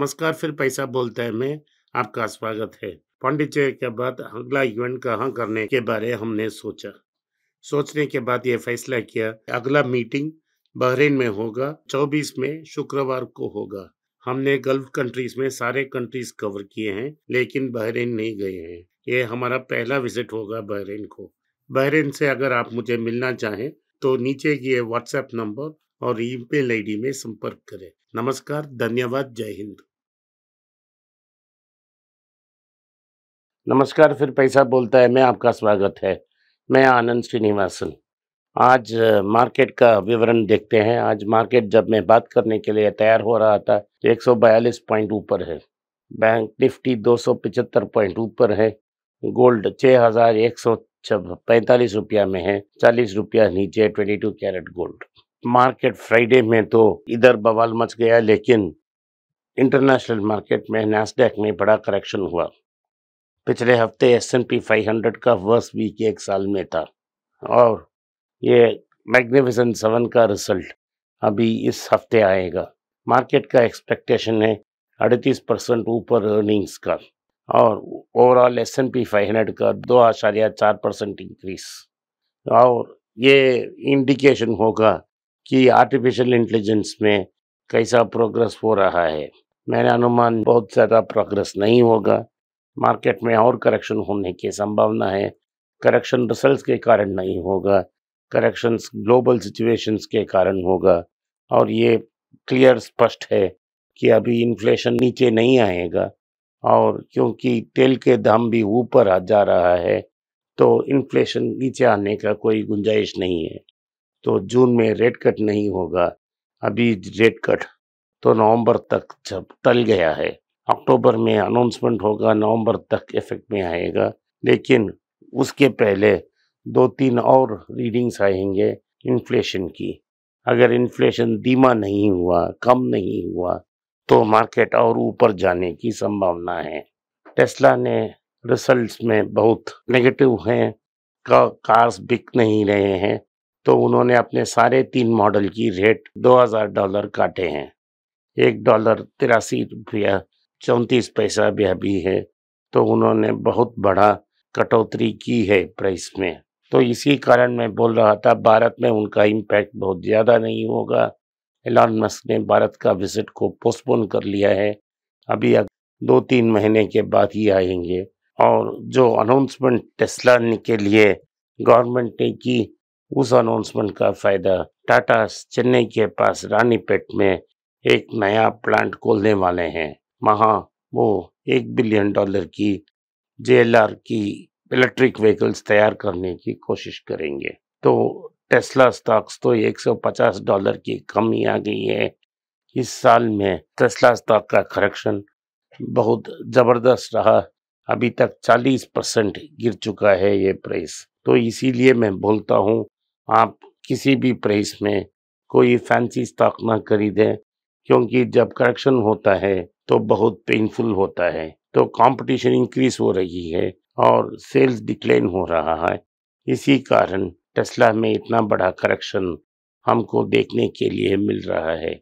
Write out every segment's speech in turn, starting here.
नमस्कार, फिर पैसा बोलता है में आपका स्वागत है। पांडिचेरी के बाद अगला इवेंट कहाँ करने के बारे हमने सोचने के बाद ये फैसला किया। अगला मीटिंग बहरीन में होगा, 24 में शुक्रवार को होगा। हमने गल्फ कंट्रीज में सारे कंट्रीज कवर किए हैं, लेकिन बहरीन नहीं गए हैं। ये हमारा पहला विजिट होगा बहरीन को। बहरीन से अगर आप मुझे मिलना चाहें तो नीचे किए व्हाट्सएप नंबर और ईमेल आईडी में संपर्क करें। नमस्कार, धन्यवाद, जय हिंद। नमस्कार, फिर पैसा बोलता है में आपका स्वागत है। मैं आनंद श्रीनिवासन। आज मार्केट का विवरण देखते हैं। आज मार्केट जब मैं बात करने के लिए तैयार हो रहा था 142 पॉइंट ऊपर है। बैंक निफ्टी 275 पॉइंट ऊपर है। गोल्ड 6145 रुपया में है, 40 रुपया नीचे 22 कैरेट गोल्ड। मार्केट फ्राइडे में तो इधर बवाल मच गया, लेकिन इंटरनेशनल मार्केट में नैस्डैक में बड़ा करेक्शन हुआ। पिछले हफ्ते S&P 500 का वर्स्ट वीक एक साल में था और ये मैग्निफिसेंट 7 का रिजल्ट अभी इस हफ्ते आएगा। मार्केट का एक्सपेक्टेशन है 38% ऊपर अर्निंग्स का और ओवरऑल S&P 500 का 2.4% इंक्रीज। और ये इंडिकेशन होगा कि आर्टिफिशियल इंटेलिजेंस में कैसा प्रोग्रेस हो रहा है। मेरा अनुमान बहुत ज़्यादा प्रोग्रेस नहीं होगा। मार्केट में और करेक्शन होने की संभावना है। करेक्शन रिजल्ट्स के कारण नहीं होगा, करेक्शंस ग्लोबल सिचुएशंस के कारण होगा। और ये क्लियर स्पष्ट है कि अभी इन्फ्लेशन नीचे नहीं आएगा, और क्योंकि तेल के दाम भी ऊपर आ जा रहा है तो इन्फ्लेशन नीचे आने का कोई गुंजाइश नहीं है। तो जून में रेट कट नहीं होगा। अभी रेट कट तो नवंबर तक जब टल गया है। अक्टूबर में अनाउंसमेंट होगा, नवंबर तक इफेक्ट में आएगा, लेकिन उसके पहले 2-3 और रीडिंग्स आएंगे इन्फ्लेशन की। अगर इन्फ्लेशन धीमा नहीं हुआ, कम नहीं हुआ, तो मार्केट और ऊपर जाने की संभावना है। टेस्ला ने रिजल्ट्स में बहुत नेगेटिव हैं, कार्स बिक नहीं रहे हैं, तो उन्होंने अपने सारे 3 मॉडल की रेट $2000 काटे हैं। $1 83 रुपया 34 पैसा भी अभी है, तो उन्होंने बहुत बड़ा कटौती की है प्राइस में। तो इसी कारण मैं बोल रहा था भारत में उनका इम्पैक्ट बहुत ज़्यादा नहीं होगा। एलन मस्क ने भारत का विजिट को पोस्टपोन कर लिया है, अभी 2-3 महीने के बाद ही आएंगे। और जो अनाउंसमेंट टेस्ला के लिए गवर्नमेंट ने की, उस अनाउंसमेंट का फायदा टाटा चेन्नई के पास रानीपेट में एक नया प्लांट खोलने वाले हैं। वहाँ वो $1 बिलियन की JLR की इलेक्ट्रिक व्हीकल्स तैयार करने की कोशिश करेंगे। तो टेस्ला स्टॉक्स तो $150 की कमी आ गई है। इस साल में टेस्ला स्टॉक का करेक्शन बहुत जबरदस्त रहा। अभी तक 40% गिर चुका है ये प्राइस। तो इसीलिए मैं बोलता हूँ, आप किसी भी प्राइस में कोई फैंसी स्टॉक ना खरीदें, क्योंकि जब करेक्शन होता है तो बहुत पेनफुल होता है। तो कंपटीशन इंक्रीज हो रही है और सेल्स डिक्लाइन हो रहा है। इसी कारण टेस्ला में इतना बड़ा करेक्शन हमको देखने के लिए मिल रहा है।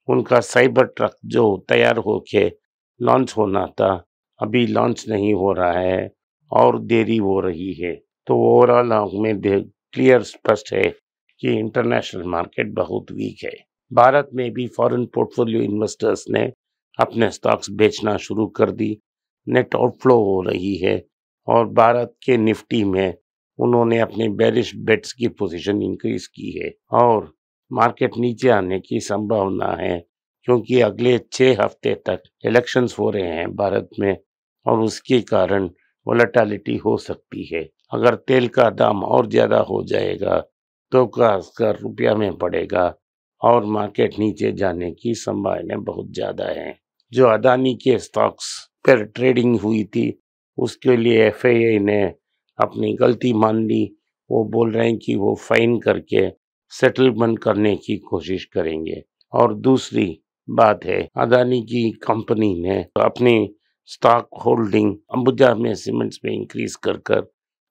उनका साइबर ट्रक जो तैयार होके लॉन्च होना था, अभी लॉन्च नहीं हो रहा है और देरी हो रही है। तो ओवरऑल हमें क्लियर स्पष्ट है कि इंटरनेशनल मार्केट बहुत वीक है। भारत में भी फॉरेन पोर्टफोलियो इन्वेस्टर्स ने अपने स्टॉक्स बेचना शुरू कर दी। नेट आउटफ्लो हो रही है और भारत के निफ्टी में उन्होंने अपने बेरिश बेट्स की पोजीशन इंक्रीज की है और मार्केट नीचे आने की संभावना है, क्योंकि अगले 6 हफ्ते तक इलेक्शंस हो रहे हैं भारत में और उसके कारण वोलेटिलिटी हो सकती है। अगर तेल का दाम और ज़्यादा हो जाएगा तो खासकर रुपया में पड़ेगा और मार्केट नीचे जाने की संभावना बहुत ज़्यादा है। जो अदानी के स्टॉक्स पर ट्रेडिंग हुई थी, उसके लिए FII ने अपनी गलती मान ली। वो बोल रहे हैं कि वो फाइन करके सेटलमेंट करने की कोशिश करेंगे। और दूसरी बात है, अदानी की कंपनी ने अपनी स्टॉक होल्डिंग अंबुजा में सीमेंट्स में इंक्रीज कर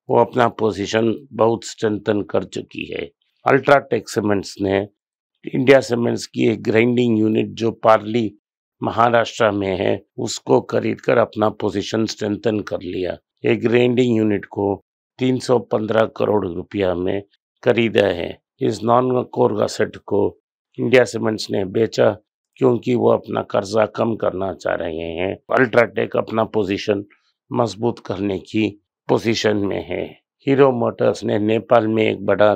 वो अपना पोजीशन बहुत स्ट्रेंथन कर चुकी है। अल्ट्राटेक सीमेंट्स ने इंडिया सीमेंट्स की एक ग्राइंडिंग यूनिट जो पार्ली महाराष्ट्र में है उसको खरीद कर अपना पोजीशन स्ट्रेंथन कर लिया। एक ग्राइंडिंग यूनिट को 315 करोड़ रुपया में खरीदा है। इस नॉन कोर एसेट को इंडिया सीमेंट्स ने बेचा क्योंकि वो अपना कर्जा कम करना चाह रहे हैं। अल्ट्राटेक अपना पोजीशन मजबूत करने की पोजीशन में है। हीरो मोटर्स ने नेपाल में एक बड़ा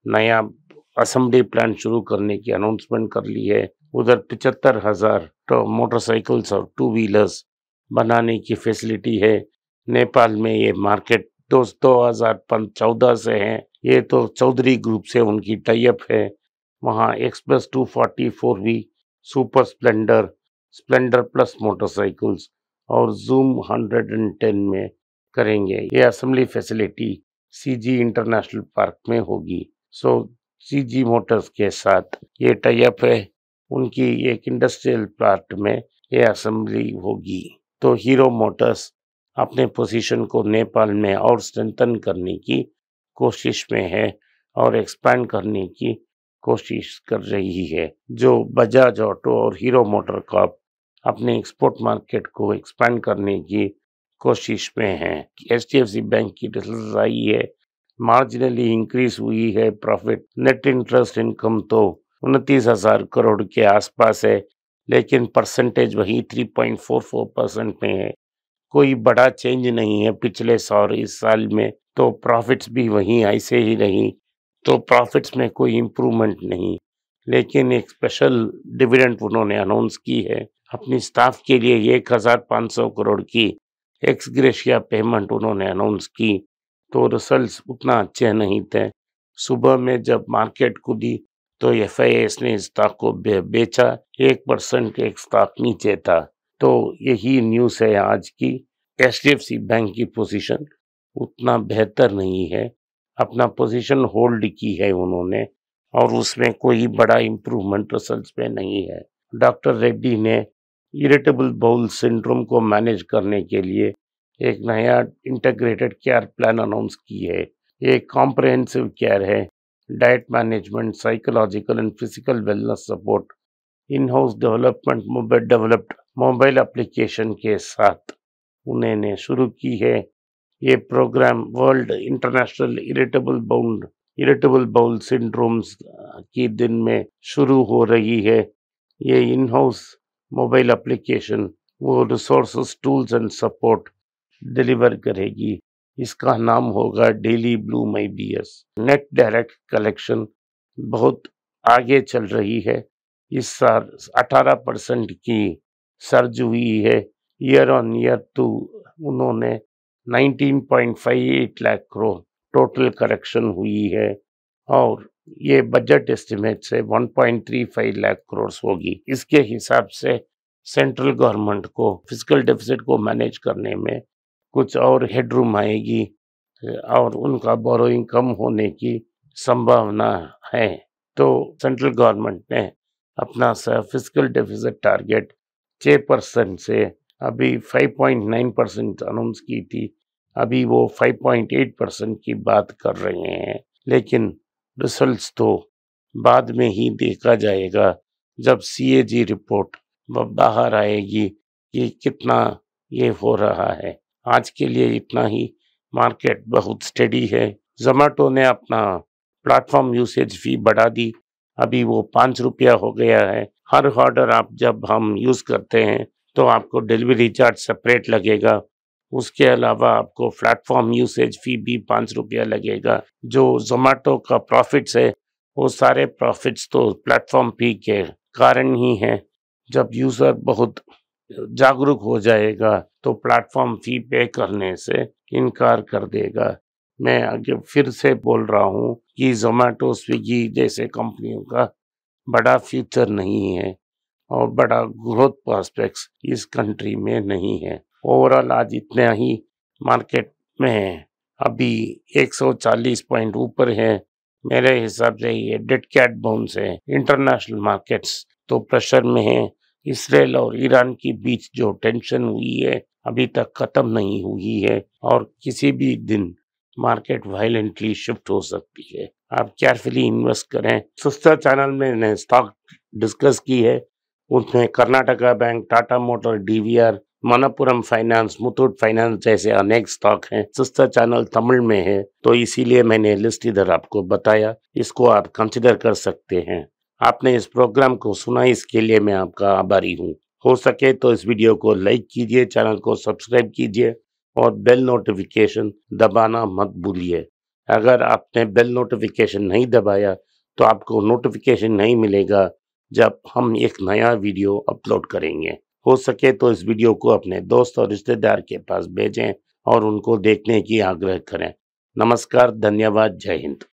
नया असेंबली प्लांट शुरू करने की अनाउंसमेंट कर ली है। उधर 75,000 मोटरसाइकिल्स और टू व्हीलर्स बनाने की फैसिलिटी है। नेपाल में ये मार्केट 2014 से है। ये तो चौधरी ग्रुप से उनकी टाई अप है। वहाँ express 244V, super Splendor, Splendor plus motorcycles और जूम 110 में करेंगे। ये assembly facility CG international park में होगी। सो सीजी मोटर्स के साथ ये टाई अप है। उनकी एक इंडस्ट्रियल प्लांट में ये असेंबली होगी। तो हीरो मोटर्स अपने पोजीशन को नेपाल में और स्ट्रेंथन करने की कोशिश में है और एक्सपैंड करने की कोशिश कर रही है। जो बजाज ऑटो और हीरो मोटर कॉर्प अपने एक्सपोर्ट मार्केट को एक्सपैंड करने की कोशिश में है। एचडीएफसी बैंक की रिजल्ट आई है, मार्जिनली इंक्रीज हुई है प्रॉफिट। नेट इंटरेस्ट इनकम तो 29,000 करोड़ के आसपास है, लेकिन परसेंटेज वही 3.44% में है। कोई बड़ा चेंज नहीं है पिछले इस साल में। तो प्रॉफिट्स भी वहीं ऐसे ही रही, तो प्रॉफिट्स में कोई इम्प्रूवमेंट नहीं। लेकिन एक स्पेशल डिविडेंड उन्होंने अनाउंस की है। अपनी स्टाफ के लिए 1,500 करोड़ की एक्स ग्रेशिया पेमेंट उन्होंने अनाउंस की। तो रिजल्ट्स उतना अच्छे नहीं थे। सुबह में जब मार्केट खुली तो एफआईएस ने स्टॉक को बेचा, 1% एक स्टॉक नीचे था। तो यही न्यूज़ है आज की। एचडीएफसी बैंक की पोजीशन उतना बेहतर नहीं है। अपना पोजीशन होल्ड की है उन्होंने और उसमें कोई बड़ा इम्प्रूवमेंट रिजल्ट्स में नहीं है। डॉक्टर रेड्डी ने इरिटेबल बाउल सिंड्रोम को मैनेज करने के लिए एक नया इंटीग्रेटेड केयर प्लान अनाउंस की है। ये कॉम्प्रिहेंसिव केयर है, diet management, psychological and physical wellness support, in house developed mobile application के साथ उन्होंने शुरू की है। ये programme world international irritable bowel syndromes की दिन में शुरू हो रही है। ये इन हाउस मोबाइल एप्लीकेशन वो resources, tools and support deliver करेगी। इसका नाम होगा daily bloom IBS। Net direct collection बहुत आगे चल रही है। इस साल 18% की सर्ज हुई है। ईयर ऑन ईयर तो उन्होंने 19.58 लाख करोड़ टोटल करेक्शन हुई है और ये बजट एस्टिमेट से 1.35 लाख करोड़ होगी। इसके हिसाब से सेंट्रल गवर्नमेंट को फिस्कल डेफिसिट को मैनेज करने में कुछ और हेडरूम आएगी और उनका बोरोइंग कम होने की संभावना है। तो सेंट्रल गवर्नमेंट ने अपना फिस्कल डेफिसिट टारगेट 6% से अभी 5.9% अनाउंस की थी। अभी वो 5.8% की बात कर रहे हैं, लेकिन रिजल्ट्स तो बाद में ही देखा जाएगा जब CAG रिपोर्ट बाहर आएगी कि कितना ये हो रहा है। आज के लिए इतना ही। मार्केट बहुत स्टेडी है। जोमेटो ने अपना प्लेटफॉर्म यूसेज फी बढ़ा दी, अभी वो 5 रुपया हो गया है। हर ऑर्डर आप जब हम यूज करते हैं तो आपको डिलीवरी चार्ज सेपरेट लगेगा। उसके अलावा आपको प्लेटफॉर्म यूसेज फी भी 5 रुपया लगेगा। जो जोमेटो का प्रॉफिट्स है वो सारे प्रॉफिट्स तो प्लेटफॉर्म फी के कारण ही हैं। जब यूजर बहुत जागरूक हो जाएगा तो प्लेटफॉर्म फी पे करने से इनकार कर देगा। मैं आगे फिर से बोल रहा हूँ कि जोमेटो, स्विगी जैसे कंपनियों का बड़ा फ्यूचर नहीं है और बड़ा ग्रोथ प्रोस्पेक्ट्स इस कंट्री में नहीं है। ओवरऑल आज इतना ही। मार्केट में अभी 140 पॉइंट ऊपर है। मेरे हिसाब से ये डेड कैट बाउंस है। इंटरनेशनल मार्केट्स तो प्रेशर में है। इसराइल और ईरान के बीच जो टेंशन हुई है अभी तक खत्म नहीं हुई है और किसी भी दिन मार्केट वायलेंटली शिफ्ट हो सकती है। आप केयरफुली इन्वेस्ट करें। सिस्टर चैनल में मैंने स्टॉक डिस्कस की है, उसमें Karnataka bank, Tata motor, DVR, Manappuram finance, Muthoot finance जैसे अनेक स्टॉक हैं। सिस्टर चैनल तमिल में है तो इसीलिए मैंने लिस्ट इधर आपको बताया, इसको आप कंसिडर कर सकते हैं। आपने इस प्रोग्राम को सुना, इसके लिए मैं आपका आभारी हूँ। हो सके तो इस वीडियो को लाइक कीजिए, चैनल को सब्सक्राइब कीजिए और बेल नोटिफिकेशन दबाना मत भूलिए। अगर आपने बेल नोटिफिकेशन नहीं दबाया तो आपको नोटिफिकेशन नहीं मिलेगा जब हम एक नया वीडियो अपलोड करेंगे। हो सके तो इस वीडियो को अपने दोस्त और रिश्तेदार के पास भेजें और उनको देखने की आग्रह करें। नमस्कार, धन्यवाद, जय हिंद।